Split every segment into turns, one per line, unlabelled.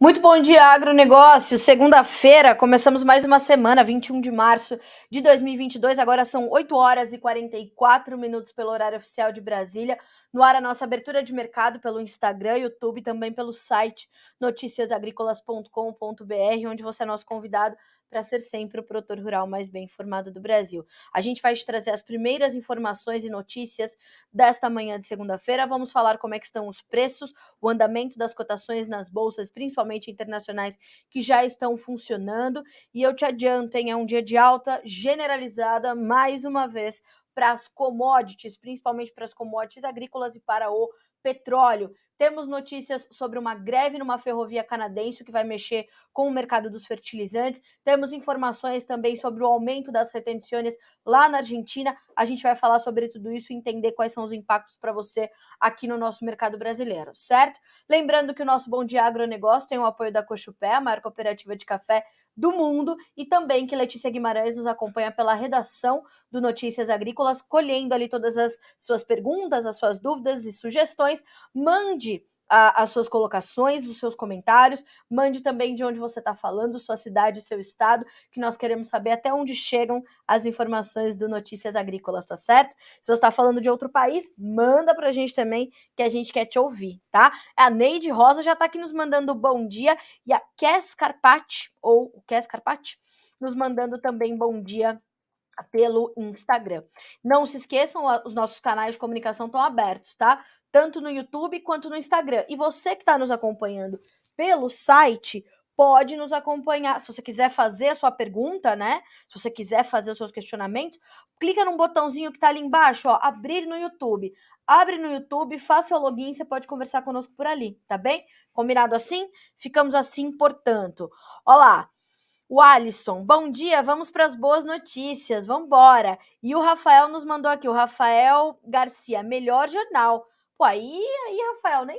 Muito bom dia, agronegócio. Segunda-feira, começamos mais uma semana, 21 de março de 2022. Agora são 8 horas e 44 minutos pelo horário oficial de Brasília. No ar, a nossa abertura de mercado pelo Instagram, YouTube, também pelo site noticiasagricolas.com.br, onde você é nosso convidado para ser sempre o produtor rural mais bem informado do Brasil. A gente vai te trazer as primeiras informações e notícias desta manhã de segunda-feira. Vamos falar como é que estão os preços, o andamento das cotações nas bolsas, principalmente internacionais, que já estão funcionando. E eu te adianto, hein, é um dia de alta generalizada, mais uma vez, para as commodities, principalmente para as commodities agrícolas e para o petróleo. Temos notícias sobre uma greve numa ferrovia canadense, que vai mexer com o mercado dos fertilizantes. Temos informações também sobre o aumento das retenções lá na Argentina. A gente vai falar sobre tudo isso e entender quais são os impactos para você aqui no nosso mercado brasileiro, certo? Lembrando que o nosso Bom Dia Agronegócio tem o apoio da Cochupé, a maior cooperativa de café do mundo, e também que Letícia Guimarães nos acompanha pela redação do Notícias Agrícolas, colhendo ali todas as suas perguntas, as suas dúvidas e sugestões. Mande as suas colocações, os seus comentários, mande também de onde você está falando, sua cidade, seu estado, que nós queremos saber até onde chegam as informações do Notícias Agrícolas, tá certo? Se você está falando de outro país, manda pra gente também, que a gente quer te ouvir, tá? A Neide Rosa já está aqui nos mandando bom dia, e a Kes Carpati, ou o Kes Carpati, nos mandando também bom dia pelo Instagram. Não se esqueçam, os nossos canais de comunicação estão abertos, tá? Tanto no YouTube quanto no Instagram. E você que está nos acompanhando pelo site, pode nos acompanhar. Se você quiser fazer a sua pergunta, né? Se você quiser fazer os seus questionamentos, clica num botãozinho que está ali embaixo, ó, abrir no YouTube. Abre no YouTube, faça o login, você pode conversar conosco por ali, tá bem? Combinado assim? Ficamos assim, portanto. Olá, o Alisson, bom dia, vamos para as boas notícias, vamos embora. E o Rafael nos mandou aqui, o Rafael Garcia, melhor jornal. Pô, aí, Rafael, nem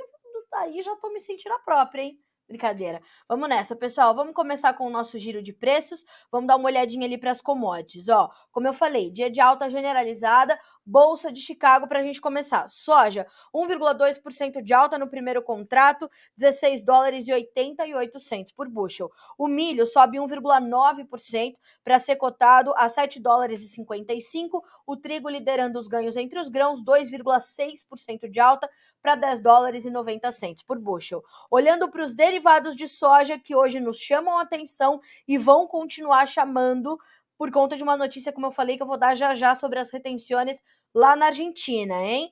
aí já tô me sentindo a própria, hein? Brincadeira. Vamos nessa, pessoal. Vamos começar com o nosso giro de preços. Vamos dar uma olhadinha ali para as commodities. Ó, como eu falei, dia de alta generalizada, Bolsa de Chicago para a gente começar. Soja, 1,2% de alta no primeiro contrato, 16 dólares e 88 centos por bushel. O milho sobe 1,9% para ser cotado a 7 dólares e 55. O trigo liderando os ganhos entre os grãos, 2,6% de alta para 10 dólares e 90 centos por bushel. Olhando para os derivados de soja, que hoje nos chamam a atenção e vão continuar chamando por conta de uma notícia, como eu falei, que eu vou dar já já sobre as retenções lá na Argentina, hein?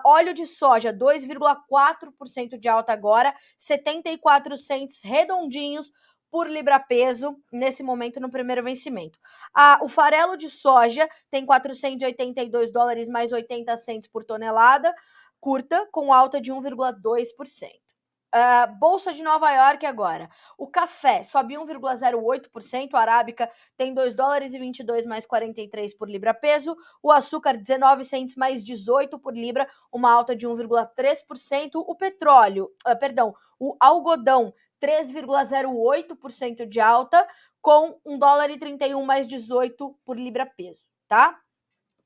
Óleo de soja, 2,4% de alta agora, 74 centos redondinhos por libra-peso nesse momento no primeiro vencimento. O farelo de soja tem 482 dólares mais 80 centos por tonelada, curta, com alta de 1,2%. Bolsa de Nova York agora. O café sobe 1,08%, a arábica tem 2 dólares e 22 mais 43 por libra peso, o açúcar 19 centos mais 18 por libra, uma alta de 1,3%, o petróleo, o algodão 3,08% de alta, com 1 dólar e 31 mais 18 por libra peso, tá?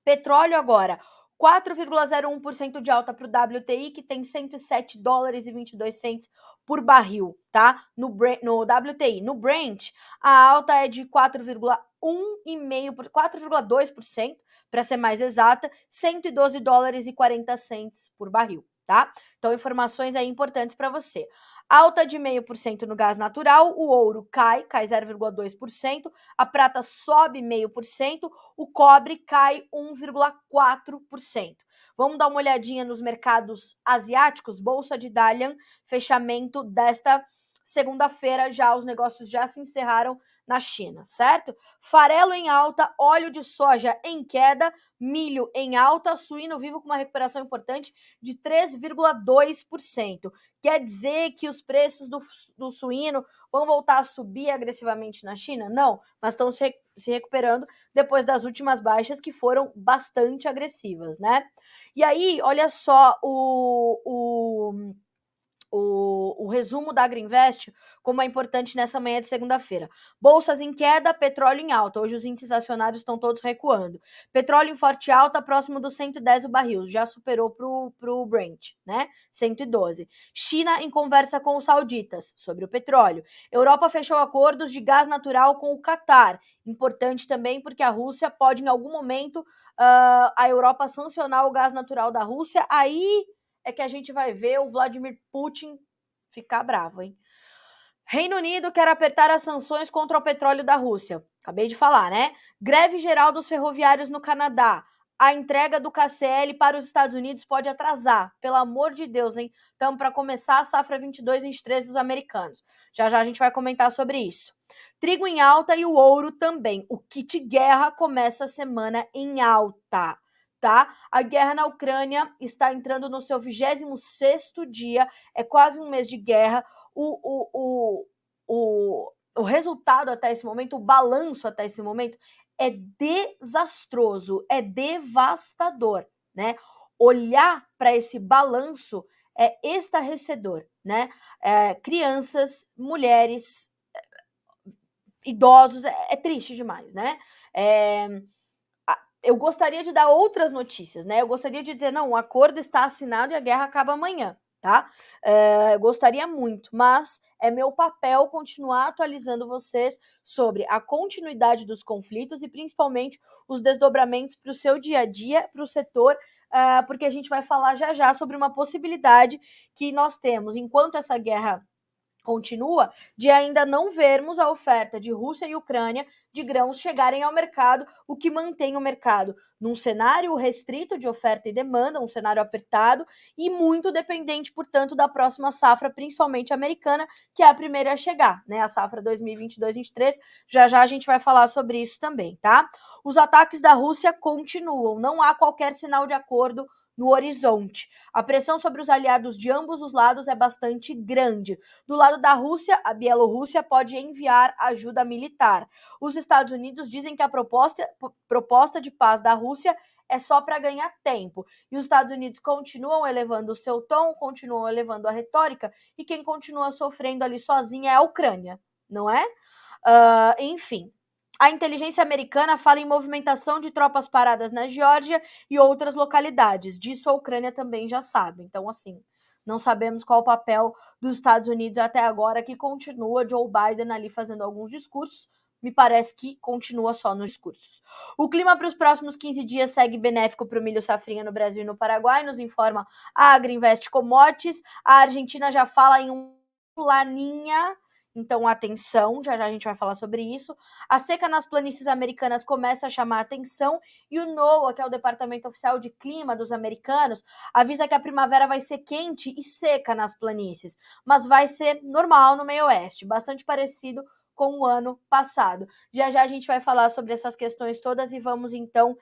Petróleo agora, 4,01% de alta para o WTI, que tem 107 dólares e 22 centos por barril, tá? No WTI. No Brent, a alta é de 4,2%, para ser mais exata, 112 dólares e 40 centos por barril, tá? Então, informações aí importantes para você. Alta de 0,5% no gás natural, o ouro cai 0,2%, a prata sobe 0,5%, o cobre cai 1,4%. Vamos dar uma olhadinha nos mercados asiáticos, Bolsa de Dalian, fechamento desta segunda-feira, já os negócios já se encerraram na China, certo? Farelo em alta, óleo de soja em queda, milho em alta, suíno vivo com uma recuperação importante de 3,2%. Quer dizer que os preços do suíno vão voltar a subir agressivamente na China? Não, mas estão se recuperando depois das últimas baixas, que foram bastante agressivas, né? E aí, olha só, o resumo da Agrinvest, como é importante nessa manhã de segunda-feira. Bolsas em queda, petróleo em alta. Hoje os índices acionários estão todos recuando. Petróleo em forte alta, próximo dos 110 o barril. Já superou pro Brent, né? 112. China em conversa com os sauditas sobre o petróleo. Europa fechou acordos de gás natural com o Catar. Importante também porque a Rússia pode, em algum momento, a Europa sancionar o gás natural da Rússia. Aí é que a gente vai ver o Vladimir Putin ficar bravo, hein? Reino Unido quer apertar as sanções contra o petróleo da Rússia. Acabei de falar, né? Greve geral dos ferroviários no Canadá. A entrega do KCL para os Estados Unidos pode atrasar. Pelo amor de Deus, hein? Estamos para começar a safra 22-23 dos americanos. Já já a gente vai comentar sobre isso. Trigo em alta e o ouro também. O kit guerra começa a semana em alta. Tá? A guerra na Ucrânia está entrando no seu 26º dia, é quase um mês de guerra. O resultado até esse momento, o balanço até esse momento é desastroso, é devastador, né? Olhar para esse balanço é estarrecedor, né? Crianças, mulheres, idosos, é triste demais, né? Eu gostaria de dar outras notícias, né? Eu gostaria de dizer, não, o acordo está assinado e a guerra acaba amanhã, tá? Eu gostaria muito, mas é meu papel continuar atualizando vocês sobre a continuidade dos conflitos e principalmente os desdobramentos para o seu dia a dia, para o setor, porque a gente vai falar já já sobre uma possibilidade que nós temos, enquanto essa guerra continua, de ainda não vermos a oferta de Rússia e Ucrânia de grãos chegarem ao mercado, o que mantém o mercado num cenário restrito de oferta e demanda, um cenário apertado e muito dependente, portanto, da próxima safra, principalmente americana, que é a primeira a chegar, né? A safra 2022-23. Já já a gente vai falar sobre isso também, tá? Os ataques da Rússia continuam, não há qualquer sinal de acordo no horizonte. A pressão sobre os aliados de ambos os lados é bastante grande. Do lado da Rússia, a Bielorrússia pode enviar ajuda militar. Os Estados Unidos dizem que a proposta de paz da Rússia é só para ganhar tempo. E os Estados Unidos continuam elevando o seu tom, continuam elevando a retórica, e quem continua sofrendo ali sozinha é a Ucrânia, não é? Enfim. A inteligência americana fala em movimentação de tropas paradas na Geórgia e outras localidades. Disso a Ucrânia também já sabe. Então, assim, não sabemos qual o papel dos Estados Unidos até agora, que continua Joe Biden ali fazendo alguns discursos. Me parece que continua só nos discursos. O clima para os próximos 15 dias segue benéfico para o milho safrinha no Brasil e no Paraguai, nos informa a Agrinvest Commodities. A Argentina já fala em um laninha. Então, atenção, já já a gente vai falar sobre isso. A seca nas planícies americanas começa a chamar a atenção e o NOAA, que é o Departamento Oficial de Clima dos americanos, avisa que a primavera vai ser quente e seca nas planícies, mas vai ser normal no meio oeste, bastante parecido com o ano passado. Já já a gente vai falar sobre essas questões todas e vamos então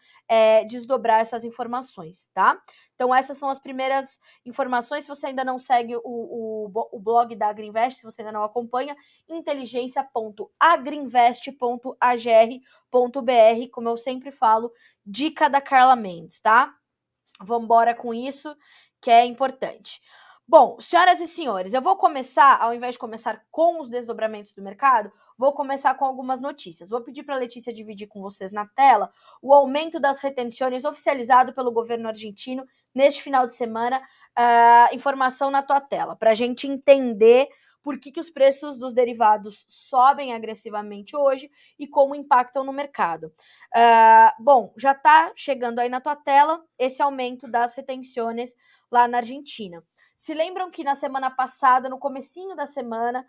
desdobrar essas informações, tá? Então essas são as primeiras informações. Se você ainda não segue o blog da Agrinvest, se você ainda não acompanha, inteligência.agrinvest.agr.br, como eu sempre falo, dica da Carla Mendes, tá? Vamos embora com isso, que é importante. Bom, senhoras e senhores, eu vou começar, ao invés de começar com os desdobramentos do mercado, vou começar com algumas notícias. Vou pedir para a Letícia dividir com vocês na tela o aumento das retenções oficializado pelo governo argentino neste final de semana. Informação na tua tela, para a gente entender por que os preços dos derivados sobem agressivamente hoje e como impactam no mercado. Bom, já está chegando aí na tua tela esse aumento das retenções lá na Argentina. Se lembram que na semana passada, no comecinho da semana,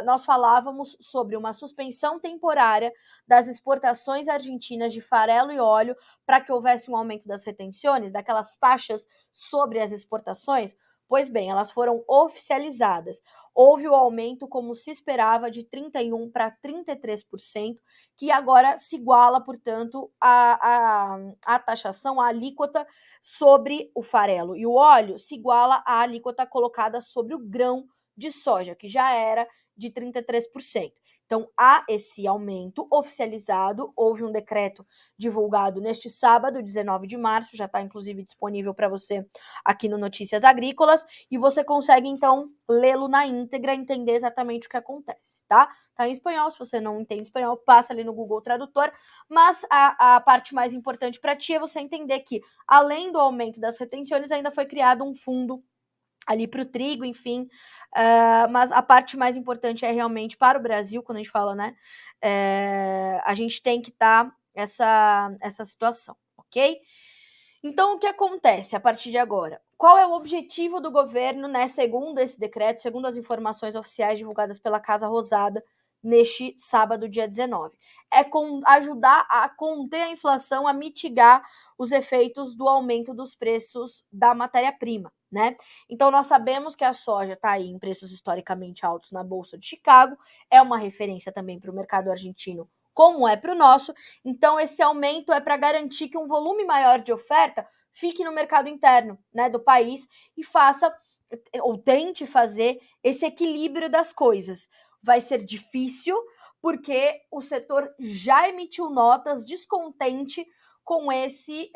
nós falávamos sobre uma suspensão temporária das exportações argentinas de farelo e óleo para que houvesse um aumento das retenções, daquelas taxas sobre as exportações? Pois bem, elas foram oficializadas. Houve o aumento, como se esperava, de 31% para 33%, que agora se iguala, portanto, a taxação, a alíquota sobre o farelo e o óleo se iguala à alíquota colocada sobre o grão de soja, que já era de 33%. Então, há esse aumento oficializado, houve um decreto divulgado neste sábado, 19 de março, já está inclusive disponível para você aqui no Notícias Agrícolas, e você consegue então lê-lo na íntegra, entender exatamente o que acontece, tá? Tá em espanhol, se você não entende espanhol, passa ali no Google Tradutor, mas a parte mais importante para ti é você entender que, além do aumento das retenções, ainda foi criado um fundo ali para o trigo, enfim, mas a parte mais importante é realmente para o Brasil, quando a gente fala, né, a gente tem que estar essa situação, ok? Então, o que acontece a partir de agora? Qual é o objetivo do governo, né, segundo esse decreto, segundo as informações oficiais divulgadas pela Casa Rosada neste sábado, dia 19? É ajudar a conter a inflação, a mitigar os efeitos do aumento dos preços da matéria-prima, né? Então, nós sabemos que a soja está aí em preços historicamente altos na Bolsa de Chicago, é uma referência também para o mercado argentino, como é para o nosso. Então, esse aumento é para garantir que um volume maior de oferta fique no mercado interno, né, do país e faça ou tente fazer esse equilíbrio das coisas. Vai ser difícil porque o setor já emitiu notas descontente com esse.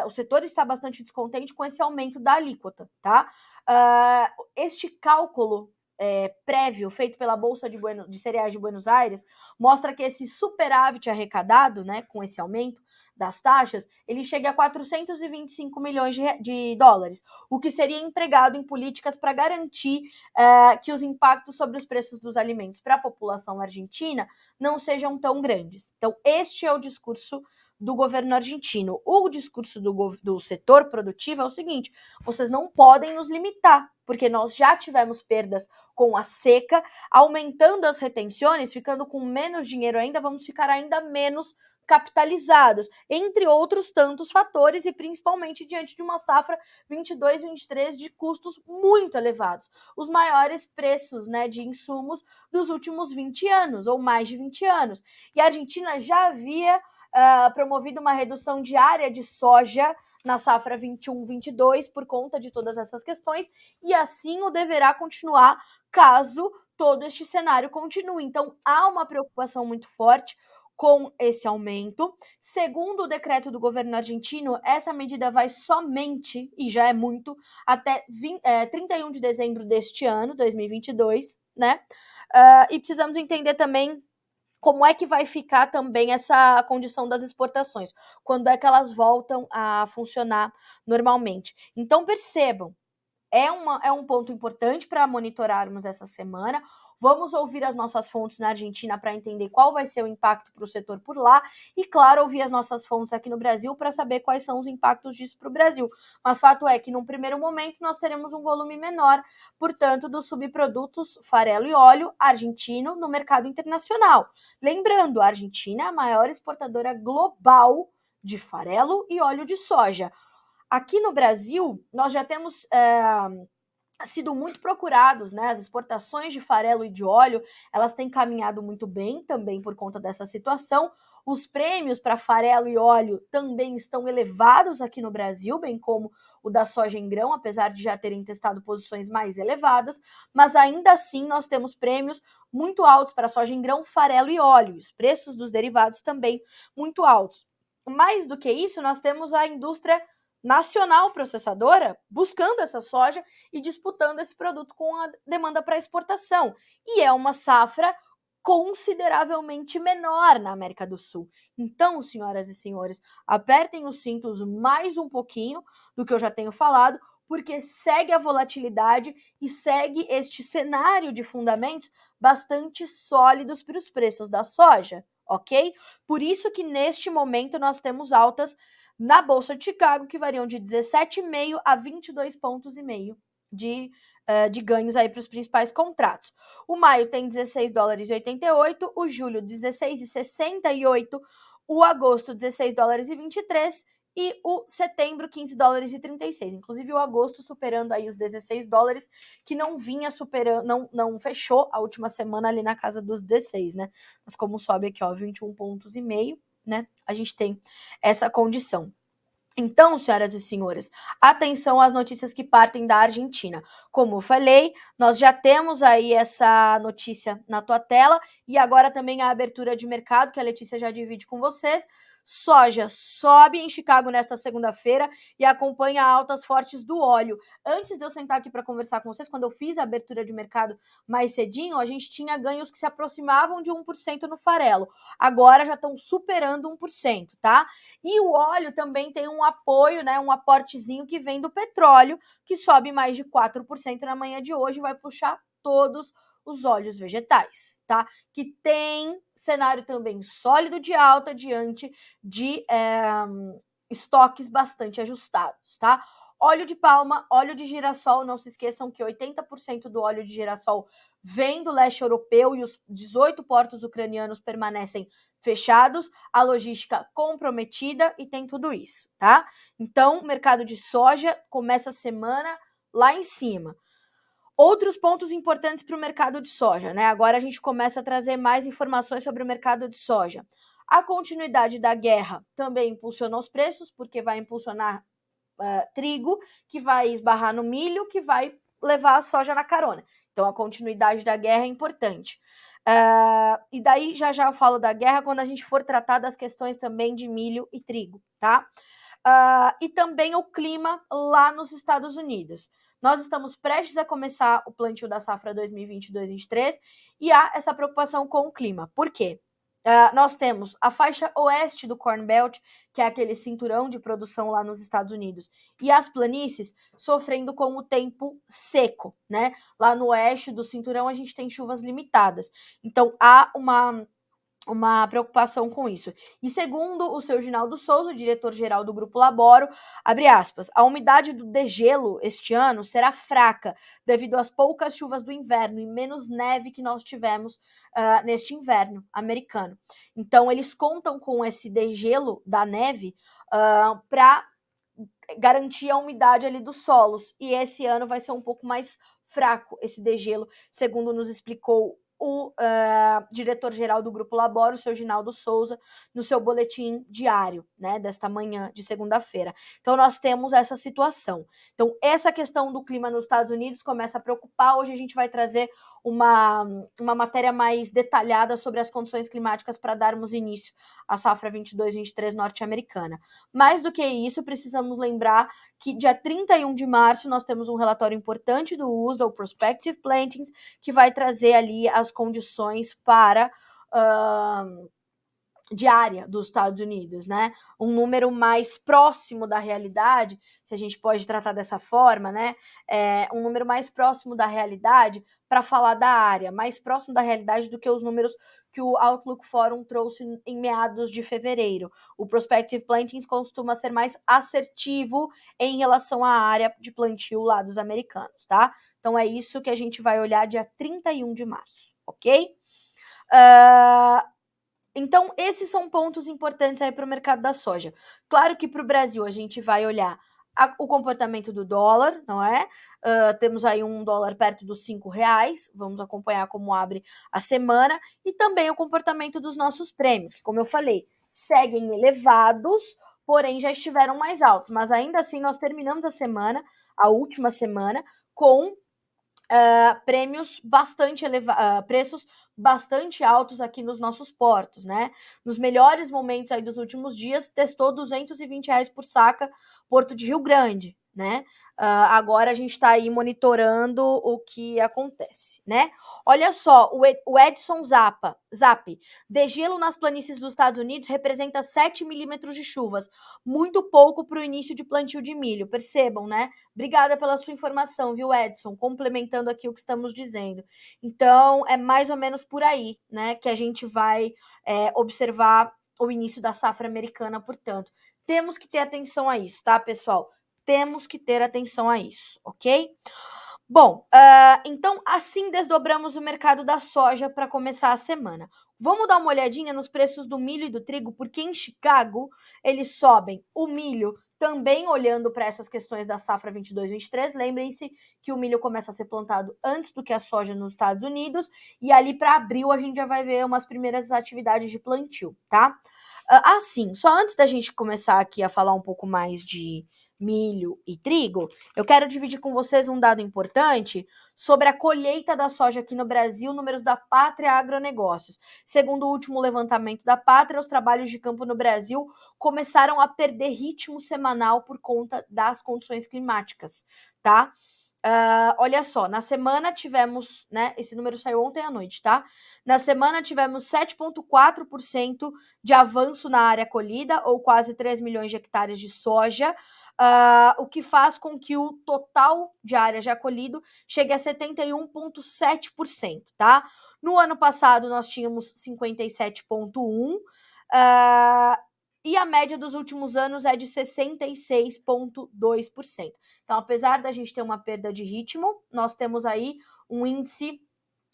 O setor está bastante descontente com esse aumento da alíquota, tá? Este cálculo prévio feito pela Bolsa de Cereais de Buenos Aires mostra que esse superávit arrecadado, né, com esse aumento das taxas, ele chega a 425 milhões de dólares, o que seria empregado em políticas para garantir que os impactos sobre os preços dos alimentos para a população argentina não sejam tão grandes. Então, este é o discurso do governo argentino. O discurso do setor produtivo é o seguinte: vocês não podem nos limitar, porque nós já tivemos perdas com a seca, aumentando as retenções, ficando com menos dinheiro ainda, vamos ficar ainda menos capitalizados, entre outros tantos fatores, e principalmente diante de uma safra 22-23 de custos muito elevados, os maiores preços, né, de insumos dos últimos 20 anos, ou mais de 20 anos. E a Argentina já havia promovido uma redução diária de soja na safra 21-22 por conta de todas essas questões, e assim o deverá continuar caso todo este cenário continue. Então, há uma preocupação muito forte com esse aumento. Segundo o decreto do governo argentino, essa medida vai somente, e já é muito, até 31 de dezembro deste ano, 2022, né? E precisamos entender também como é que vai ficar também essa condição das exportações, quando é que elas voltam a funcionar normalmente. Então, percebam, é um ponto importante para monitorarmos essa semana. Vamos ouvir as nossas fontes na Argentina para entender qual vai ser o impacto para o setor por lá e, claro, ouvir as nossas fontes aqui no Brasil para saber quais são os impactos disso para o Brasil. Mas fato é que, num primeiro momento, nós teremos um volume menor, portanto, dos subprodutos farelo e óleo argentino no mercado internacional. Lembrando, a Argentina é a maior exportadora global de farelo e óleo de soja. Aqui no Brasil, nós já temos sido muito procurados, né? As exportações de farelo e de óleo, elas têm caminhado muito bem também por conta dessa situação. Os prêmios para farelo e óleo também estão elevados aqui no Brasil, bem como o da soja em grão, apesar de já terem testado posições mais elevadas, mas ainda assim nós temos prêmios muito altos para soja em grão, farelo e óleo. Os preços dos derivados também muito altos. Mais do que isso, nós temos a indústria nacional processadora buscando essa soja e disputando esse produto com a demanda para exportação. E é uma safra consideravelmente menor na América do Sul. Então, senhoras e senhores, apertem os cintos mais um pouquinho do que eu já tenho falado, porque segue a volatilidade e segue este cenário de fundamentos bastante sólidos para os preços da soja, ok? Por isso que neste momento nós temos altas na Bolsa de Chicago, que variam de 17,5 a 22 pontos e meio de ganhos aí para os principais contratos. O maio tem 16 dólares e 88, o julho 16,68, o agosto 16 dólares e 23 e o setembro 15 dólares e 36. Inclusive o agosto superando aí os 16 dólares, que não vinha superando, não fechou a última semana ali na casa dos 16, né? Mas como sobe aqui, ó, 21 pontos e meio, né? A gente tem essa condição. Então, senhoras e senhores, atenção às notícias que partem da Argentina. Como eu falei, nós já temos aí essa notícia na tua tela e agora também a abertura de mercado, que a Letícia já divide com vocês. Soja sobe em Chicago nesta segunda-feira e acompanha altas fortes do óleo. Antes de eu sentar aqui para conversar com vocês, quando eu fiz a abertura de mercado mais cedinho, a gente tinha ganhos que se aproximavam de 1% no farelo. Agora já estão superando 1%, tá? E o óleo também tem um apoio, né, um aportezinho que vem do petróleo, que sobe mais de 4% na manhã de hoje, vai puxar todos os óleos vegetais, tá? Que tem cenário também sólido de alta diante de estoques bastante ajustados, tá? Óleo de palma, óleo de girassol, não se esqueçam que 80% do óleo de girassol vem do leste europeu e os 18 portos ucranianos permanecem fechados, a logística comprometida e tem tudo isso, tá? Então, mercado de soja começa a semana lá em cima. Outros pontos importantes para o mercado de soja, né? Agora a gente começa a trazer mais informações sobre o mercado de soja. A continuidade da guerra também impulsiona os preços, porque vai impulsionar trigo, que vai esbarrar no milho, que vai levar a soja na carona. Então, a continuidade da guerra é importante. E daí, já eu falo da guerra quando a gente for tratar das questões também de milho e trigo, tá? E também o clima lá nos Estados Unidos. Nós estamos prestes a começar o plantio da safra 2022-23 e há essa preocupação com o clima. Por quê? Nós temos a faixa oeste do Corn Belt, que é aquele cinturão de produção lá nos Estados Unidos, e as planícies sofrendo com o tempo seco, né? Lá no oeste do cinturão a gente tem chuvas limitadas. Então há uma preocupação com isso. E segundo o seu Ginaldo Souza, diretor-geral do Grupo Laboro, abre aspas, a umidade do degelo este ano será fraca devido às poucas chuvas do inverno e menos neve que nós tivemos neste inverno americano. Então, eles contam com esse degelo da neve para garantir a umidade ali dos solos. E esse ano vai ser um pouco mais fraco esse degelo, segundo nos explicou o diretor-geral do Grupo Laboro, o seu Ginaldo Souza, no seu boletim diário, né, desta manhã de segunda-feira. Então, nós temos essa situação. Então, essa questão do clima nos Estados Unidos começa a preocupar. Hoje a gente vai trazer uma matéria mais detalhada sobre as condições climáticas para darmos início à safra 22-23 norte-americana. Mais do que isso, precisamos lembrar que dia 31 de março nós temos um relatório importante do USDA, o Prospective Plantings, que vai trazer ali as condições para diária dos Estados Unidos, né? Um número mais próximo da realidade, se a gente pode tratar dessa forma, né? Um número mais próximo da realidade para falar da área, mais próximo da realidade do que os números que o Outlook Forum trouxe em meados de fevereiro. O Prospective Plantings costuma ser mais assertivo em relação à área de plantio lá dos americanos, tá? Então é isso que a gente vai olhar dia 31 de março, ok? Então, esses são pontos importantes aí para o mercado da soja. Claro que para o Brasil a gente vai olhar o comportamento do dólar, não é? Temos aí um dólar perto dos R$ 5, vamos acompanhar como abre a semana, e também o comportamento dos nossos prêmios, que, como eu falei, seguem elevados, porém já estiveram mais altos, mas ainda assim nós terminamos a semana, a última semana, com prêmios bastante elevados, preços bastante altos aqui nos nossos portos, né? Nos melhores momentos aí dos últimos dias, testou R$ 220 por saca, Porto de Rio Grande, né? Agora a gente está aí monitorando o que acontece, né? Olha só, o Edson Zap, degelo nas planícies dos Estados Unidos representa 7 milímetros de chuvas, muito pouco para o início de plantio de milho, percebam, né? Obrigada pela sua informação, viu, Edson? Complementando aqui o que estamos dizendo. Então, é mais ou menos por aí, né, que a gente vai observar o início da safra americana, portanto. Temos que ter atenção a isso, tá, pessoal? Temos que ter atenção a isso, ok? Bom, então assim desdobramos o mercado da soja para começar a semana. Vamos dar uma olhadinha nos preços do milho e do trigo, porque em Chicago eles sobem. O milho também olhando para essas questões da safra 22-23, lembrem-se que o milho começa a ser plantado antes do que a soja nos Estados Unidos, e ali para abril a gente já vai ver umas primeiras atividades de plantio, tá? Sim, só antes da gente começar aqui a falar um pouco mais de milho e trigo, eu quero dividir com vocês um dado importante sobre a colheita da soja aqui no Brasil, números da Pátria Agronegócios. Segundo o último levantamento da Pátria, os trabalhos de campo no Brasil começaram a perder ritmo semanal por conta das condições climáticas, tá? Olha só, na semana tivemos, né? Esse número saiu ontem à noite, tá? Na semana tivemos 7,4% de avanço na área colhida, ou quase 3 milhões de hectares de soja, o que faz com que o total de área já colhido chegue a 71,7%, tá? No ano passado, nós tínhamos 57,1%, e a média dos últimos anos é de 66,2%. Então, apesar da gente ter uma perda de ritmo, nós temos aí um índice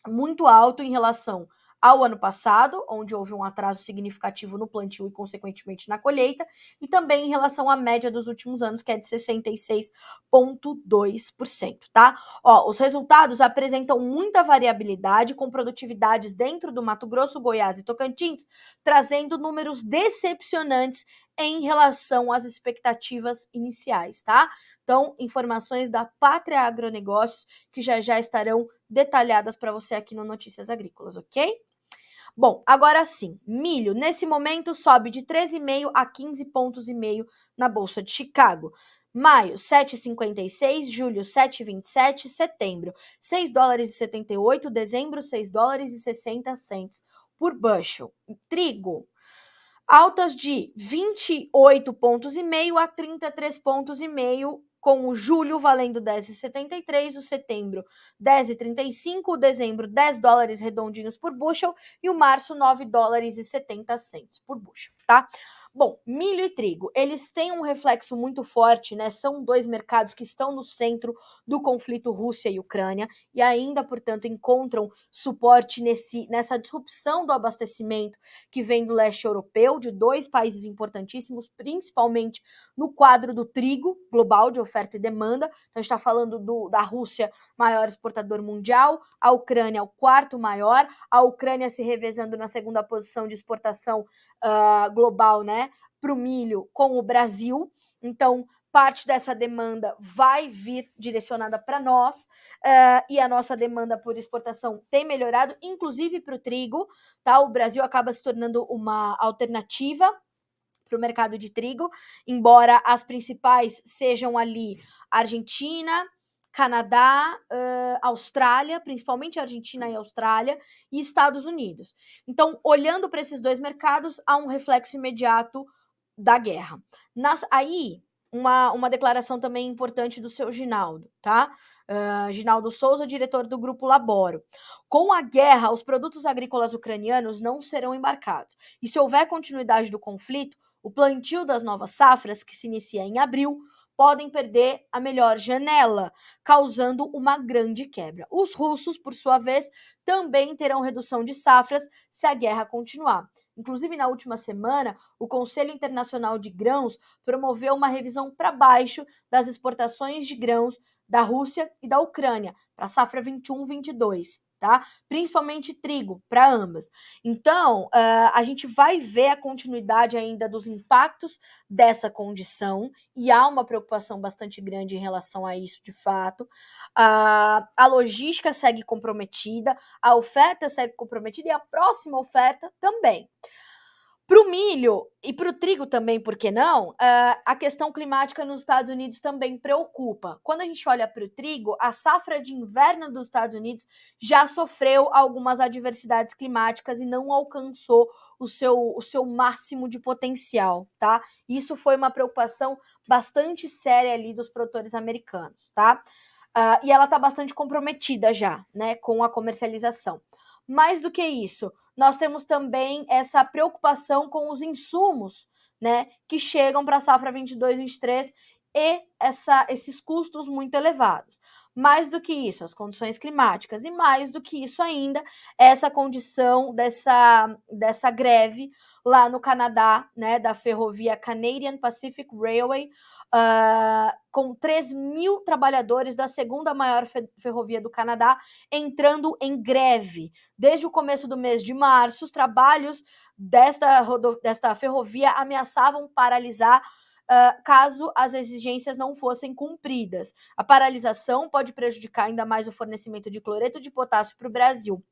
muito alto em relação ao ano passado, onde houve um atraso significativo no plantio e, consequentemente, na colheita, e também em relação à média dos últimos anos, que é de 66,2%, tá? Os resultados apresentam muita variabilidade, com produtividades dentro do Mato Grosso, Goiás e Tocantins, trazendo números decepcionantes em relação às expectativas iniciais, tá? Então, informações da Pátria Agronegócios, que já estarão detalhadas para você aqui no Notícias Agrícolas, ok? Bom, agora sim, milho, nesse momento, sobe de 13,5 a 15,5 pontos na Bolsa de Chicago. Maio, 7,56, julho, 7,27, setembro, 6 dólares e 78, dezembro, 6 dólares e 60 cents por bushel. Trigo, altas de 28,5 pontos a 33,5 pontos, com o julho valendo 10,73, o setembro 10,35, o dezembro 10 dólares redondinhos por bushel e o março 9 dólares e 70 cents por bushel, tá? Bom, milho e trigo, eles têm um reflexo muito forte, né? São dois mercados que estão no centro do conflito Rússia e Ucrânia e ainda, portanto, encontram suporte nessa disrupção do abastecimento que vem do leste europeu, de dois países importantíssimos, principalmente no quadro do trigo global de oferta e demanda. Então, a gente está falando da Rússia, maior exportador mundial, a Ucrânia, o quarto maior, a Ucrânia se revezando na segunda posição de exportação global, né, para o milho com o Brasil. Então, parte dessa demanda vai vir direcionada para nós, e a nossa demanda por exportação tem melhorado, inclusive para o trigo, tá? O Brasil acaba se tornando uma alternativa para o mercado de trigo, embora as principais sejam ali Argentina, Canadá, Austrália, principalmente Argentina e Austrália, e Estados Unidos. Então, olhando para esses dois mercados, há um reflexo imediato da guerra. Aí, uma declaração também importante do seu Ginaldo, tá? Ginaldo Souza, diretor do Grupo Laboro. Com a guerra, os produtos agrícolas ucranianos não serão embarcados. E se houver continuidade do conflito, o plantio das novas safras, que se inicia em abril, podem perder a melhor janela, causando uma grande quebra. Os russos, por sua vez, também terão redução de safras se a guerra continuar. Inclusive, na última semana, o Conselho Internacional de Grãos promoveu uma revisão para baixo das exportações de grãos da Rússia e da Ucrânia para a safra 21-22, tá? Principalmente trigo, para ambas. Então, a gente vai ver a continuidade ainda dos impactos dessa condição e há uma preocupação bastante grande em relação a isso, de fato. A logística segue comprometida, a oferta segue comprometida e a próxima oferta também. Para o milho e para o trigo também, por que não? A questão climática nos Estados Unidos também preocupa. Quando a gente olha para o trigo, a safra de inverno dos Estados Unidos já sofreu algumas adversidades climáticas e não alcançou o seu máximo de potencial, tá? Isso foi uma preocupação bastante séria ali dos produtores americanos, tá? E ela está bastante comprometida já, né, com a comercialização. Mais do que isso, nós temos também essa preocupação com os insumos, né, que chegam para a safra 22-23 e esses custos muito elevados. Mais do que isso, as condições climáticas, e mais do que isso ainda, essa condição dessa greve lá no Canadá, né, da ferrovia Canadian Pacific Railway, com 3.000 trabalhadores da segunda maior ferrovia do Canadá entrando em greve. Desde o começo do mês de março, os trabalhos desta ferrovia ameaçavam paralisar caso as exigências não fossem cumpridas. A paralisação pode prejudicar ainda mais o fornecimento de cloreto de potássio para o Brasil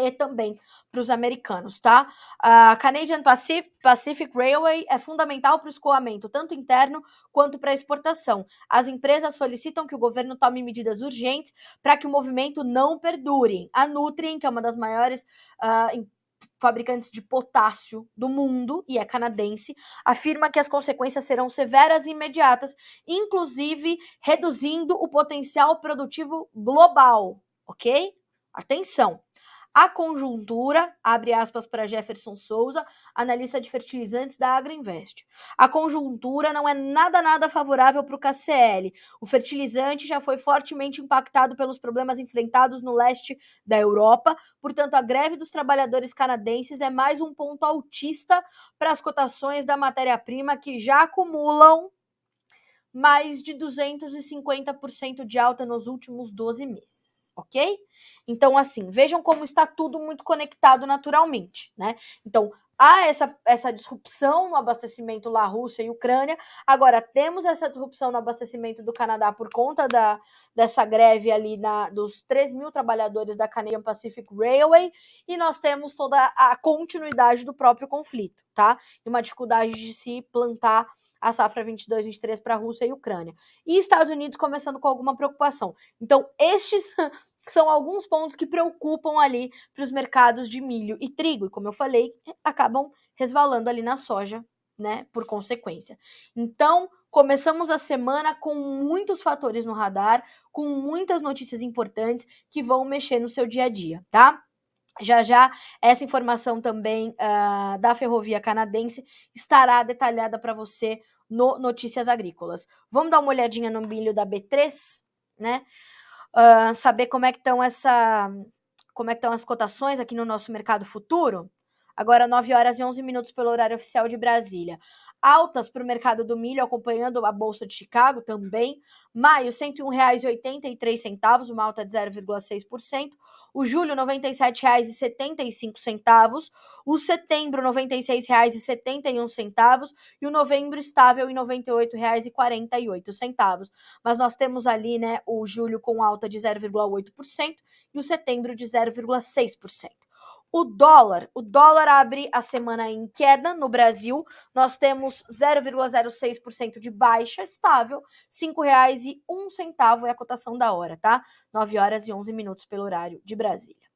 e também para os americanos, tá? A Canadian Pacific Railway é fundamental para o escoamento, tanto interno quanto para a exportação. As empresas solicitam que o governo tome medidas urgentes para que o movimento não perdure. A Nutrien, que é uma das maiores fabricantes de potássio do mundo, e é canadense, afirma que as consequências serão severas e imediatas, inclusive reduzindo o potencial produtivo global, ok? Atenção! A conjuntura, abre aspas para Jefferson Souza, analista de fertilizantes da Agroinvest. A conjuntura não é nada favorável para o KCL. O fertilizante já foi fortemente impactado pelos problemas enfrentados no leste da Europa, portanto, a greve dos trabalhadores canadenses é mais um ponto altista para as cotações da matéria-prima que já acumulam mais de 250% de alta nos últimos 12 meses, ok? Então, assim, vejam como está tudo muito conectado naturalmente, né? Então, há essa disrupção no abastecimento lá, Rússia e Ucrânia. Agora, temos essa disrupção no abastecimento do Canadá por conta dessa greve ali dos 3.000 trabalhadores da Canadian Pacific Railway, e nós temos toda a continuidade do próprio conflito, tá? E uma dificuldade de se plantar a safra 22-23 para a Rússia e Ucrânia. E Estados Unidos começando com alguma preocupação. Então, estes são alguns pontos que preocupam ali para os mercados de milho e trigo. E como eu falei, acabam resvalando ali na soja, né, por consequência. Então, começamos a semana com muitos fatores no radar, com muitas notícias importantes que vão mexer no seu dia a dia, tá? Já essa informação também da ferrovia canadense estará detalhada para você no Notícias Agrícolas. Vamos dar uma olhadinha no milho da B3, né? Saber como é que estão as cotações aqui no nosso mercado futuro. Agora 9h11 pelo horário oficial de Brasília. Altas para o mercado do milho, acompanhando a Bolsa de Chicago também. Maio, R$ 101,83, uma alta de 0,6%. O julho, R$ 97,75. O setembro, R$ 96,71. E o novembro, estável em R$ 98,48. Mas nós temos ali, né, o julho com alta de 0,8% e o setembro de 0,6%. O dólar abre a semana em queda no Brasil. Nós temos 0,06% de baixa, estável, R$ 5,01 é a cotação da hora, tá? 9h11 pelo horário de Brasília.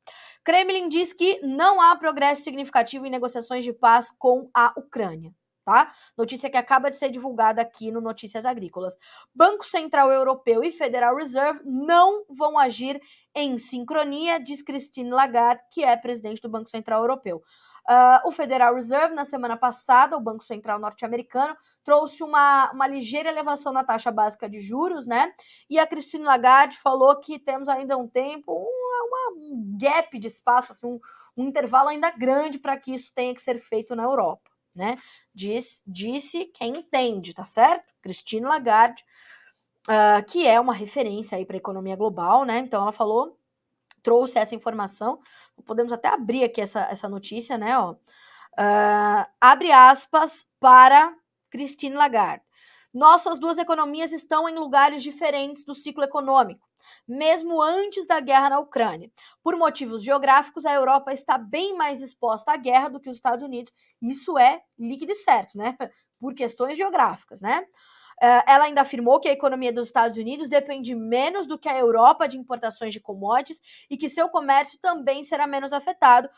Kremlin diz que não há progresso significativo em negociações de paz com a Ucrânia. Tá? Notícia que acaba de ser divulgada aqui no Notícias Agrícolas. Banco Central Europeu e Federal Reserve não vão agir em sincronia, diz Christine Lagarde, que é presidente do Banco Central Europeu. O Federal Reserve, na semana passada, o Banco Central norte-americano, trouxe uma ligeira elevação na taxa básica de juros, né? E a Christine Lagarde falou que temos ainda um tempo, um gap de espaço, assim, um intervalo ainda grande para que isso tenha que ser feito na Europa, né? Disse quem entende, tá certo? Christine Lagarde, que é uma referência aí para a economia global, né? Então ela falou, trouxe essa informação. Podemos até abrir aqui essa notícia, né? Abre aspas para Christine Lagarde. Nossas duas economias estão em lugares diferentes do ciclo econômico, mesmo antes da guerra na Ucrânia. Por motivos geográficos, a Europa está bem mais exposta à guerra do que os Estados Unidos. Isso é líquido e certo, né? Por questões geográficas, né? Ela ainda afirmou que a economia dos Estados Unidos depende menos do que a Europa de importações de commodities e que seu comércio também será menos afetado.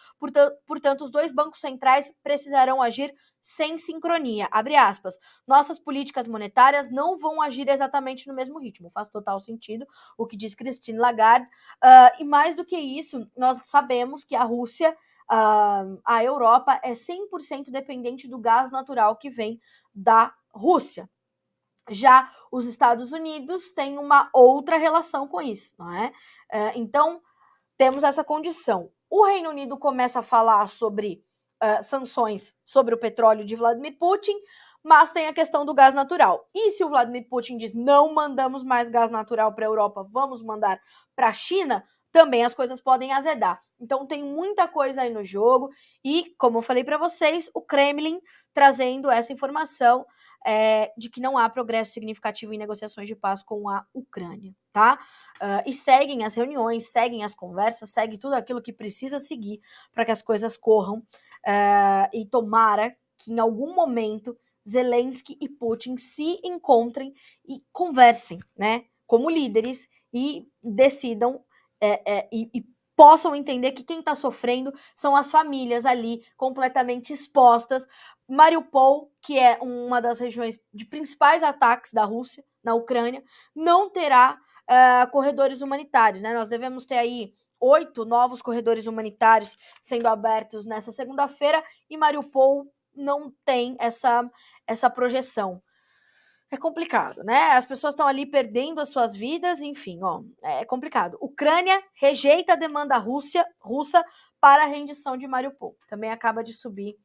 Portanto, os dois bancos centrais precisarão agir sem sincronia. Abre aspas. Nossas políticas monetárias não vão agir exatamente no mesmo ritmo. Faz total sentido o que diz Christine Lagarde. E mais do que isso, nós sabemos que a Rússia, a Europa, é 100% dependente do gás natural que vem da Rússia. Já os Estados Unidos têm uma outra relação com isso, não é? Então, temos essa condição. O Reino Unido começa a falar sobre sanções sobre o petróleo de Vladimir Putin, mas tem a questão do gás natural. E se o Vladimir Putin diz não mandamos mais gás natural para a Europa, vamos mandar para a China, também as coisas podem azedar. Então tem muita coisa aí no jogo e, como eu falei para vocês, o Kremlin trazendo essa informação de que não há progresso significativo em negociações de paz com a Ucrânia, tá? E seguem as reuniões, seguem as conversas, segue tudo aquilo que precisa seguir para que as coisas corram e tomara que em algum momento Zelensky e Putin se encontrem e conversem, né, como líderes e decidam e possam entender que quem está sofrendo são as famílias ali completamente expostas. Mariupol, que é uma das regiões de principais ataques da Rússia na Ucrânia, não terá corredores humanitários, né? Nós devemos ter aí 8 novos corredores humanitários sendo abertos nessa segunda-feira e Mariupol não tem essa projeção. É complicado, né? As pessoas estão ali perdendo as suas vidas, enfim, ó, é complicado. Ucrânia rejeita a demanda russa para a rendição de Mariupol. Também acaba de subir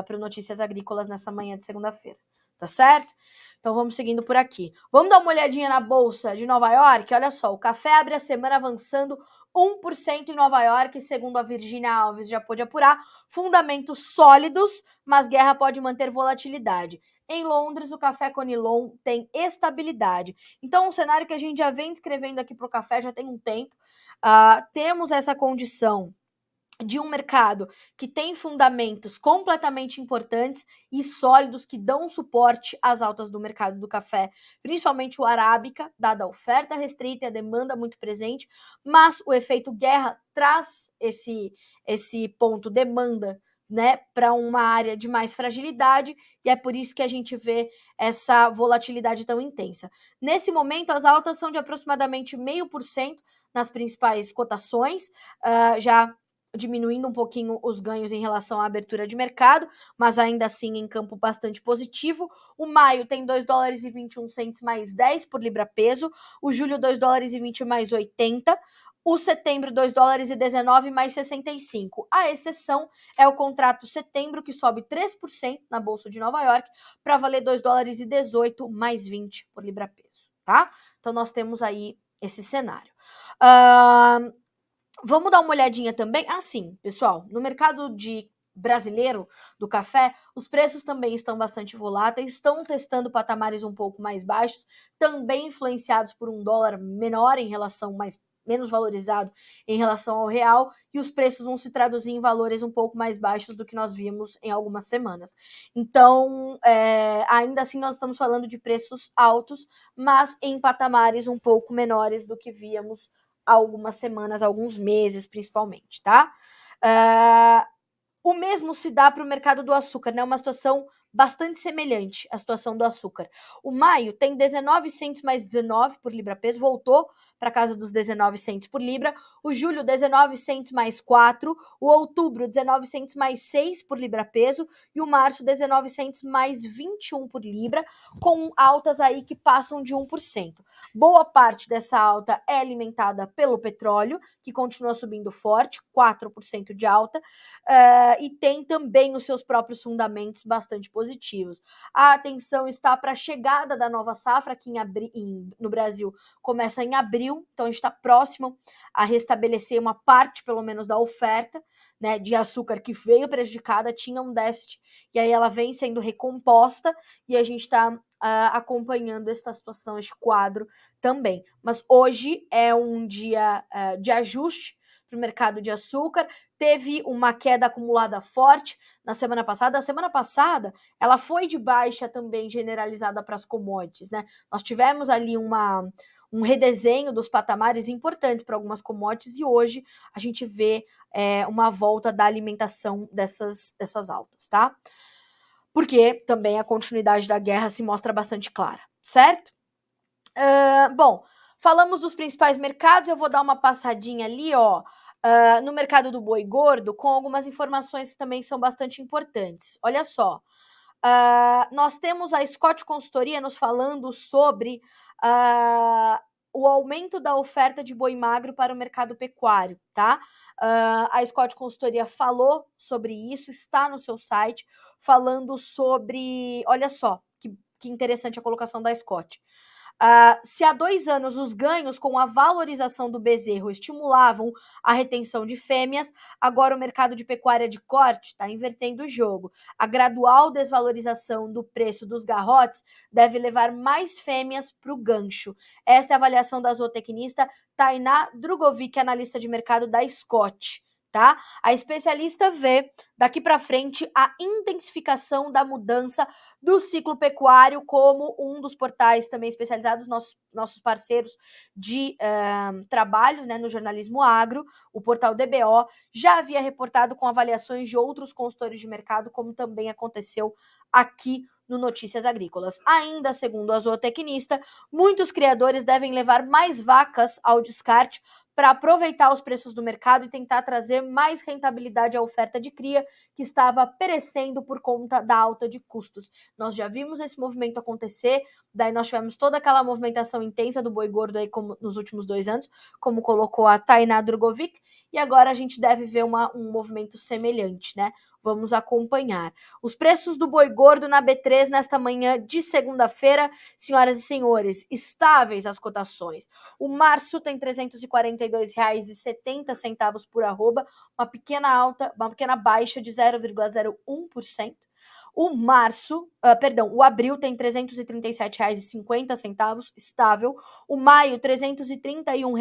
para Notícias Agrícolas nessa manhã de segunda-feira, tá certo? Então vamos seguindo por aqui. Vamos dar uma olhadinha na Bolsa de Nova York? Olha só, o café abre a semana avançando 1% em Nova York, segundo a Virginia Alves já pôde apurar, fundamentos sólidos, mas guerra pode manter volatilidade. Em Londres, o café Conilon tem estabilidade. Então, um cenário que a gente já vem descrevendo aqui para o café já tem um tempo. Temos essa condição de um mercado que tem fundamentos completamente importantes e sólidos que dão suporte às altas do mercado do café, principalmente o arábica, dada a oferta restrita e a demanda muito presente, mas o efeito guerra traz esse ponto demanda, né, para uma área de mais fragilidade e é por isso que a gente vê essa volatilidade tão intensa. Nesse momento, as altas são de aproximadamente 0,5% nas principais cotações, já diminuindo um pouquinho os ganhos em relação à abertura de mercado, mas ainda assim em campo bastante positivo. O maio tem 2 dólares e 21 centes mais 10 por libra peso, o julho 2 dólares e 20 mais 80, o setembro 2 dólares e 19 mais 65. A exceção é o contrato setembro, que sobe 3% na Bolsa de Nova York, para valer 2 dólares e 18 mais 20 por libra peso, tá? Então nós temos aí esse cenário. Vamos dar uma olhadinha também. Sim, pessoal, no mercado brasileiro do café, os preços também estão bastante voláteis, estão testando patamares um pouco mais baixos, também influenciados por um dólar menor em relação, menos valorizado em relação ao real, e os preços vão se traduzir em valores um pouco mais baixos do que nós vimos em algumas semanas. Então, ainda assim, nós estamos falando de preços altos, mas em patamares um pouco menores do que víamos há algumas semanas, alguns meses principalmente, tá? O mesmo se dá para o mercado do açúcar, né? Uma situação bastante semelhante à situação do açúcar. O maio tem 19 centes mais 19 por libra peso, voltou para casa dos 19 centes por libra. O julho, 19 centes mais 4. O outubro, 19 centes mais 6 por libra peso. E o março, 19 centes mais 21 por libra, com altas aí que passam de 1%. Boa parte dessa alta é alimentada pelo petróleo, que continua subindo forte, 4% de alta, e tem também os seus próprios fundamentos bastante positivos. A atenção está para a chegada da nova safra, que no Brasil começa em abril, então a gente está próximo a restabelecer uma parte, pelo menos, da oferta, né, de açúcar que veio prejudicada, tinha um déficit, e aí ela vem sendo recomposta, e a gente está acompanhando esta situação, este quadro também. Mas hoje é um dia de ajuste para o mercado de açúcar, teve uma queda acumulada forte na semana passada. A semana passada, ela foi de baixa também generalizada para as commodities, né? Nós tivemos ali um redesenho dos patamares importantes para algumas commodities e hoje a gente vê uma volta da alimentação dessas altas, tá? Porque também a continuidade da guerra se mostra bastante clara, certo? Bom, falamos dos principais mercados, eu vou dar uma passadinha ali, ó, no mercado do boi gordo, com algumas informações que também são bastante importantes. Olha só, nós temos a Scott Consultoria nos falando sobre o aumento da oferta de boi magro para o mercado pecuário, tá? A Scott Consultoria falou sobre isso, está no seu site, falando sobre. Olha só, que interessante a colocação da Scott. Se há 2 anos os ganhos com a valorização do bezerro estimulavam a retenção de fêmeas, agora o mercado de pecuária de corte está invertendo o jogo. A gradual desvalorização do preço dos garrotes deve levar mais fêmeas para o gancho. Esta é a avaliação da zootecnista Tainá Drugovic, analista de mercado da Scott. Tá? A especialista vê daqui para frente a intensificação da mudança do ciclo pecuário como um dos portais também especializados, nossos parceiros de trabalho, né, no jornalismo agro, o portal DBO, já havia reportado com avaliações de outros consultores de mercado, como também aconteceu aqui no Notícias Agrícolas. Ainda segundo a zootecnista, muitos criadores devem levar mais vacas ao descarte para aproveitar os preços do mercado e tentar trazer mais rentabilidade à oferta de cria, que estava perecendo por conta da alta de custos. Nós já vimos esse movimento acontecer, daí nós tivemos toda aquela movimentação intensa do boi gordo aí como, nos últimos 2 anos, como colocou a Tainá Drugovic, e agora a gente deve ver um movimento semelhante, né? Vamos acompanhar. Os preços do boi gordo na B3 nesta manhã de segunda-feira, senhoras e senhores, estáveis as cotações. O março tem R$ 342,70 por arroba, uma pequena baixa de 0,01%. O abril tem R$ 337,50, estável. O maio, R$ 331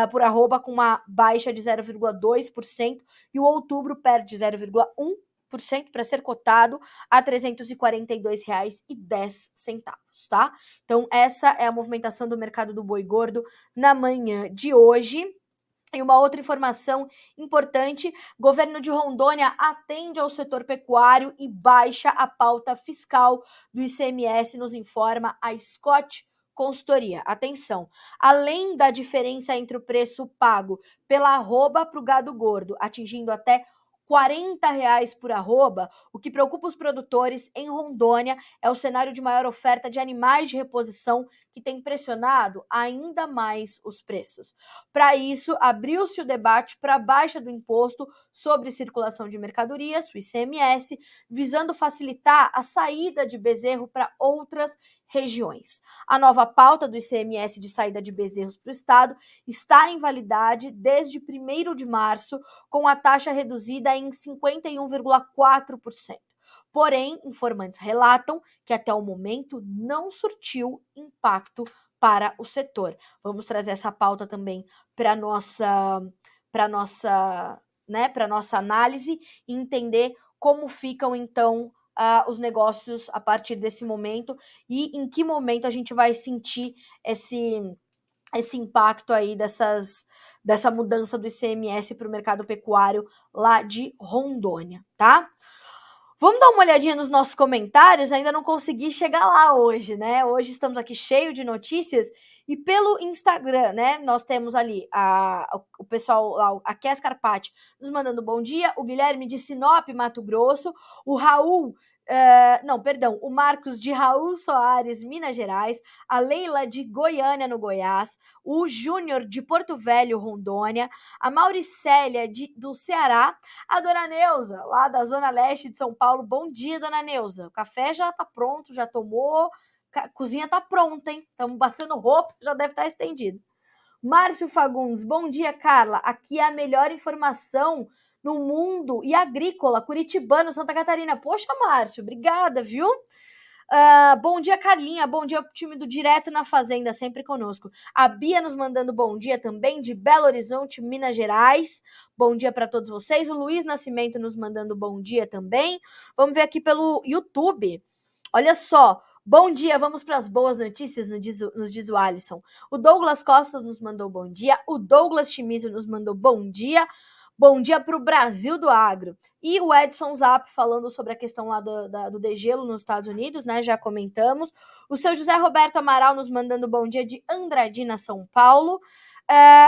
por arroba, com uma baixa de 0,2%. E o outubro perde 0,1% para ser cotado a R$ 342,10, tá? Então, essa é a movimentação do mercado do boi gordo na manhã de hoje. E uma outra informação importante: governo de Rondônia atende ao setor pecuário e baixa a pauta fiscal do ICMS, nos informa a Scott Consultoria. Atenção, além da diferença entre o preço pago pela arroba para o gado gordo, atingindo até R$ 40 por arroba, o que preocupa os produtores em Rondônia é o cenário de maior oferta de animais de reposição, que tem pressionado ainda mais os preços. Para isso, abriu-se o debate para a baixa do imposto sobre circulação de mercadorias, o ICMS, visando facilitar a saída de bezerro para outras regiões. A nova pauta do ICMS de saída de bezerros para o estado está em validade desde 1º de março, com a taxa reduzida em 51,4%. Porém, informantes relatam que até o momento não surtiu impacto para o setor. Vamos trazer essa pauta também para nossa análise e entender como ficam então os negócios a partir desse momento e em que momento a gente vai sentir esse impacto aí dessa mudança do ICMS para o mercado pecuário lá de Rondônia, tá? Vamos dar uma olhadinha nos nossos comentários, ainda não consegui chegar lá hoje, né? Hoje estamos aqui cheio de notícias e pelo Instagram, né? Nós temos ali o pessoal lá, a Kes Carpati nos mandando bom dia, o Guilherme de Sinop, Mato Grosso, o Raul, o Marcos de Raul Soares, Minas Gerais, a Leila de Goiânia, no Goiás, o Júnior de Porto Velho, Rondônia, a Mauricélia do Ceará, a Dona Neuza, lá da Zona Leste de São Paulo. Bom dia, Dona Neuza. O café já tá pronto, já tomou, a cozinha tá pronta, hein? Estamos batendo roupa, já deve estar estendido. Márcio Fagundes, bom dia, Carla. Aqui é a melhor informação no mundo e agrícola, curitibano, Santa Catarina. Poxa, Márcio, obrigada, viu? Bom dia, Carlinha. Bom dia pro time do Direto na Fazenda, sempre conosco. A Bia nos mandando bom dia também, de Belo Horizonte, Minas Gerais. Bom dia para todos vocês. O Luiz Nascimento nos mandando bom dia também. Vamos ver aqui pelo YouTube. Olha só. Bom dia, vamos para as boas notícias, nos diz o Alisson. O Douglas Costa nos mandou bom dia. O Douglas Chimizo nos mandou bom dia. Bom dia para o Brasil do Agro. E o Edson Zap falando sobre a questão lá do degelo nos Estados Unidos, né? Já comentamos. O seu José Roberto Amaral nos mandando bom dia de Andradina, São Paulo.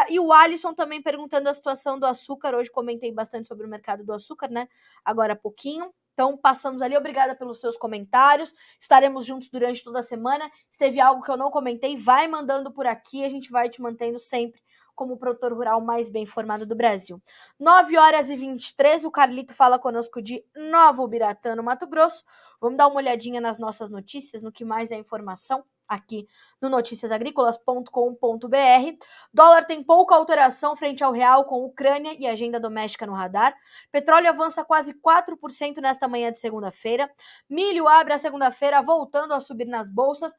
E o Alisson também perguntando a situação do açúcar. Hoje comentei bastante sobre o mercado do açúcar, né? Agora há pouquinho. Então, passamos ali, obrigada pelos seus comentários, estaremos juntos durante toda a semana. Se teve algo que eu não comentei, vai mandando por aqui, a gente vai te mantendo sempre como o produtor rural mais bem informado do Brasil. 9h23, o Carlito fala conosco de Nova Ubiratã, no Mato Grosso. Vamos dar uma olhadinha nas nossas notícias, no que mais é informação aqui no noticiasagricolas.com.br. Dólar tem pouca alteração frente ao real, com Ucrânia e agenda doméstica no radar. Petróleo avança quase 4% nesta manhã de segunda-feira. Milho abre a segunda-feira voltando a subir nas bolsas.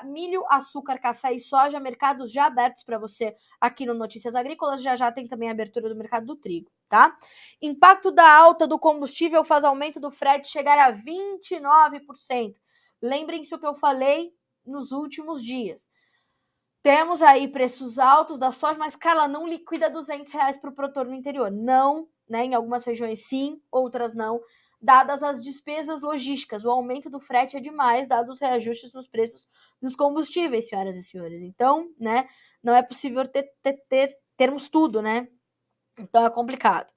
Milho, açúcar, café e soja, mercados já abertos para você aqui no Notícias Agrícolas. Já tem também a abertura do mercado do trigo, tá? Impacto da alta do combustível faz aumento do frete chegar a 29%. Lembrem-se o que eu falei nos últimos dias. Temos aí preços altos da soja, mas, Carla, não liquida R$200 para o produtor no interior. Não, né? Em algumas regiões sim, outras não, dadas as despesas logísticas. O aumento do frete é demais, dados os reajustes nos preços dos combustíveis, senhoras e senhores. Então, né, não é possível termos tudo, né? Então é complicado.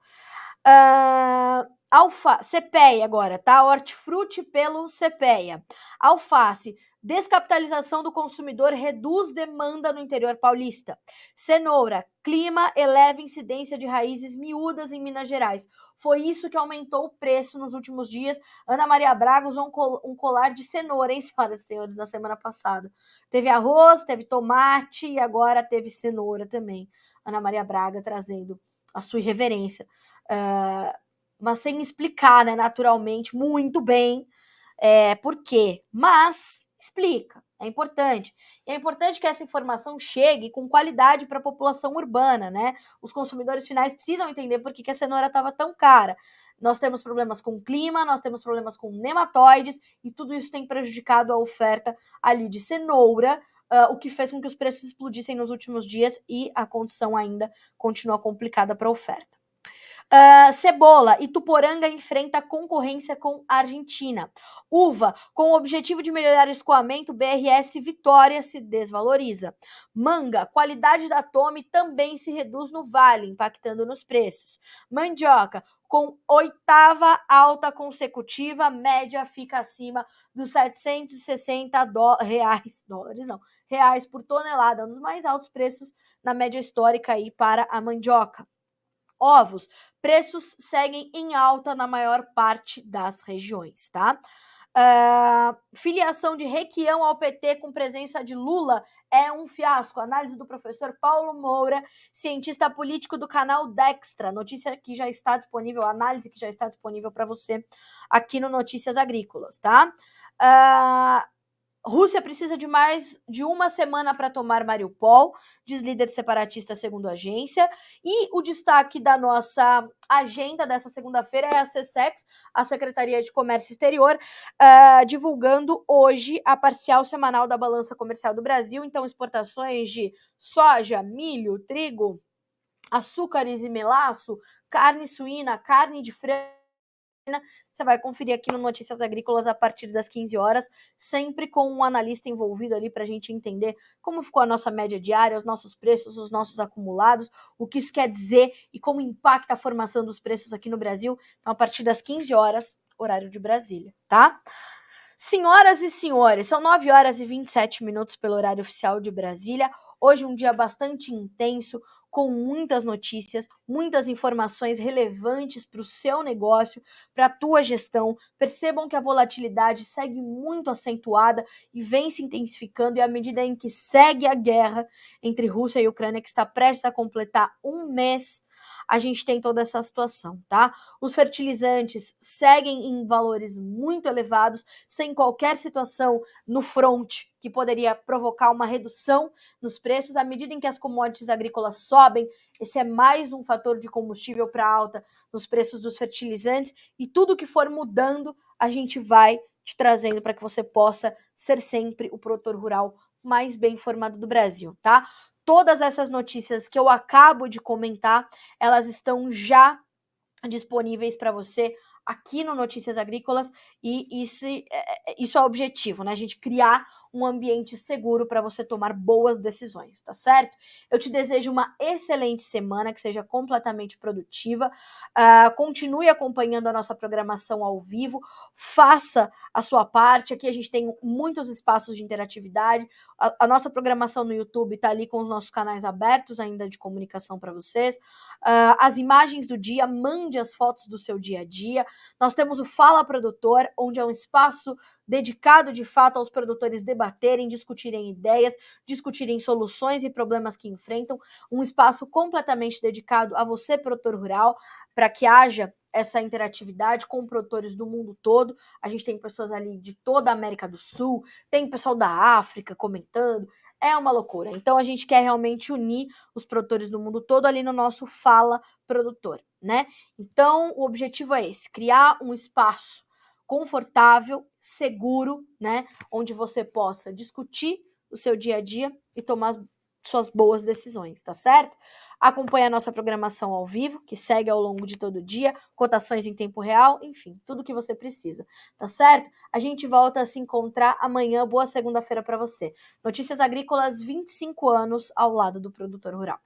CPEA agora, tá? Hortifruti pelo CPEA. Alface. Descapitalização do consumidor reduz demanda no interior paulista. Cenoura. Clima eleva incidência de raízes miúdas em Minas Gerais. Foi isso que aumentou o preço nos últimos dias. Ana Maria Braga usou um colar de cenoura, hein, senhoras e senhores, na semana passada. Teve arroz, teve tomate e agora teve cenoura também. Ana Maria Braga trazendo a sua irreverência. Mas sem explicar, né, naturalmente, muito bem por quê. Mas explica, é importante. E é importante que essa informação chegue com qualidade para a população urbana, né? Os consumidores finais precisam entender por que a cenoura estava tão cara. Nós temos problemas com o clima, nós temos problemas com nematóides, e tudo isso tem prejudicado a oferta ali de cenoura, o que fez com que os preços explodissem nos últimos dias, e a condição ainda continua complicada para a oferta. Cebola. Ituporanga enfrenta concorrência com a Argentina. Uva. Com o objetivo de melhorar o escoamento, BRS Vitória se desvaloriza. Manga. Qualidade da tome também se reduz no vale, impactando nos preços. Mandioca. Com 8ª alta consecutiva, média fica acima dos reais por tonelada, um dos mais altos preços na média histórica aí para a mandioca. Ovos, preços seguem em alta na maior parte das regiões, tá? Filiação de Requião ao PT com presença de Lula é um fiasco. Análise do professor Paulo Moura, cientista político do canal Dextra. Notícia que já está disponível, análise que já está disponível para você aqui no Notícias Agrícolas, tá? Rússia precisa de mais de uma semana para tomar Mariupol, diz líder separatista segundo a agência. E o destaque da nossa agenda dessa segunda-feira é a SECEX, a Secretaria de Comércio Exterior, divulgando hoje a parcial semanal da balança comercial do Brasil. Então, exportações de soja, milho, trigo, açúcares e melaço, carne suína, carne de frango. Você vai conferir aqui no Notícias Agrícolas a partir das 15 horas, sempre com um analista envolvido ali para a gente entender como ficou a nossa média diária, os nossos preços, os nossos acumulados, o que isso quer dizer e como impacta a formação dos preços aqui no Brasil. Então, a partir das 15 horas, horário de Brasília, tá? Senhoras e senhores, são 9h27 pelo horário oficial de Brasília. Hoje um dia bastante intenso, com muitas notícias, muitas informações relevantes para o seu negócio, para a tua gestão. Percebam que a volatilidade segue muito acentuada e vem se intensificando, e à medida em que segue a guerra entre Rússia e Ucrânia, que está prestes a completar um mês, a gente tem toda essa situação, tá? Os fertilizantes seguem em valores muito elevados, sem qualquer situação no front que poderia provocar uma redução nos preços. À medida em que as commodities agrícolas sobem, esse é mais um fator de combustível para alta nos preços dos fertilizantes, e tudo que for mudando, a gente vai te trazendo para que você possa ser sempre o produtor rural mais bem informado do Brasil, tá? Todas essas notícias que eu acabo de comentar, elas estão já disponíveis para você aqui no Notícias Agrícolas, e isso é o objetivo, né? A gente criar um ambiente seguro para você tomar boas decisões, tá certo? Eu te desejo uma excelente semana, que seja completamente produtiva. Continue acompanhando a nossa programação ao vivo, faça a sua parte. Aqui a gente tem muitos espaços de interatividade. A nossa programação no YouTube está ali com os nossos canais abertos ainda de comunicação para vocês. As imagens do dia, mande as fotos do seu dia a dia. Nós temos o Fala Produtor, onde é um espaço dedicado de fato aos produtores debaterem, discutirem ideias, discutirem soluções e problemas que enfrentam. Um espaço completamente dedicado a você, produtor rural, para que haja essa interatividade com produtores do mundo todo. A gente tem pessoas ali de toda a América do Sul, tem pessoal da África comentando, é uma loucura. Então a gente quer realmente unir os produtores do mundo todo ali no nosso Fala Produtor, né? Então o objetivo é esse, criar um espaço confortável, seguro, né? Onde você possa discutir o seu dia a dia e tomar suas boas decisões, tá certo? Acompanhe a nossa programação ao vivo, que segue ao longo de todo o dia, cotações em tempo real, enfim, tudo que você precisa, tá certo? A gente volta a se encontrar amanhã. Boa segunda-feira para você. Notícias Agrícolas, 25 anos ao lado do produtor rural.